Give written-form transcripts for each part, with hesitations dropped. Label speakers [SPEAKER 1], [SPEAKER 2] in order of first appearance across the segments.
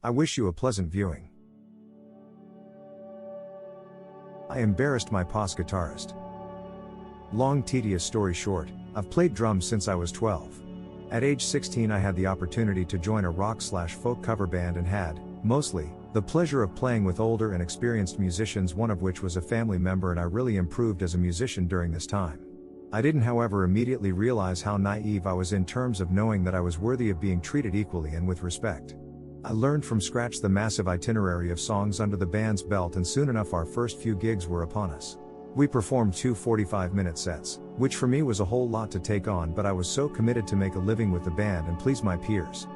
[SPEAKER 1] I wish you a pleasant viewing. I embarrassed my POS guitarist. Long tedious story short, I've played drums since I was 12. At age 16 I had the opportunity to join a rock/folk cover band and had, mostly, the pleasure of playing with older and experienced musicians, one of which was a family member, and I really improved as a musician during this time. I didn't however immediately realize how naive I was in terms of knowing that I was worthy of being treated equally and with respect. I learned from scratch the massive itinerary of songs under the band's belt, and soon enough our first few gigs were upon us. We performed 2 45-minute sets, which for me was a whole lot to take on, but I was so committed to make a living with the band and please my peers.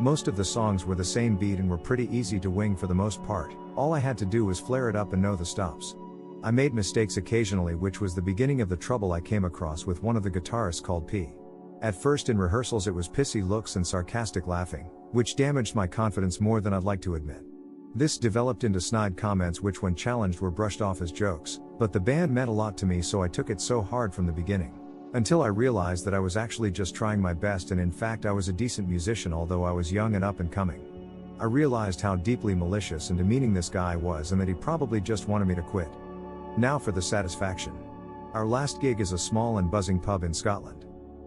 [SPEAKER 1] Most of the songs were the same beat and were pretty easy to wing for the most part. All I had to do was flare it up and know the stops. I made mistakes occasionally, which was the beginning of the trouble I came across with one of the guitarists called P. At first in rehearsals it was pissy looks and sarcastic laughing, which damaged my confidence more than I'd like to admit. This developed into snide comments which when challenged were brushed off as jokes, but the band meant a lot to me, so I took it so hard from the beginning. Until I realized that I was actually just trying my best, and in fact I was a decent musician although I was young and up and coming. I realized how deeply malicious and demeaning this guy was, and that he probably just wanted me to quit. Now for the satisfaction. Our last gig is a small and buzzing pub in Scotland.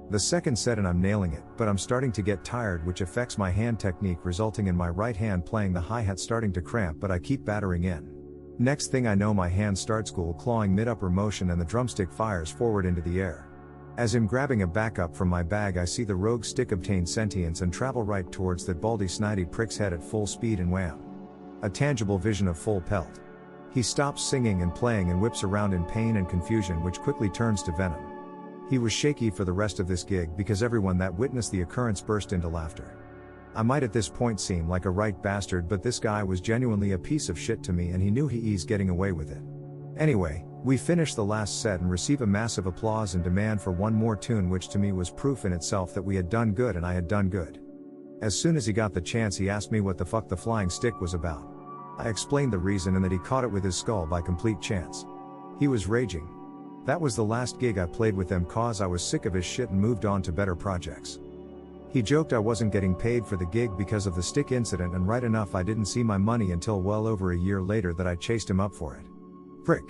[SPEAKER 1] The second set and I'm nailing it, but I'm starting to get tired, which affects my hand technique, resulting in my right hand playing the hi-hat starting to cramp, but I keep battering in. Next thing I know my hand starts clawing mid-upper motion and the drumstick fires forward into the air. As I'm grabbing a backup from my bag I see the rogue stick obtain sentience and travel right towards that baldy snidey prick's head at full speed, and wham! A tangible vision of full pelt. He stops singing and playing and whips around in pain and confusion, which quickly turns to venom. He was shaky for the rest of this gig because everyone that witnessed the occurrence burst into laughter. I might at this point seem like a right bastard, but this guy was genuinely a piece of shit to me and he knew he's getting away with it. Anyway, we finished the last set and receive a massive applause and demand for one more tune, which to me was proof in itself that we had done good and I had done good. As soon as he got the chance he asked me what the fuck the flying stick was about. I explained the reason and that he caught it with his skull by complete chance. He was raging. That was the last gig I played with them cause I was sick of his shit and moved on to better projects. He joked I wasn't getting paid for the gig because of the stick incident, and right enough I didn't see my money until well over a year later that I chased him up for it. Prick.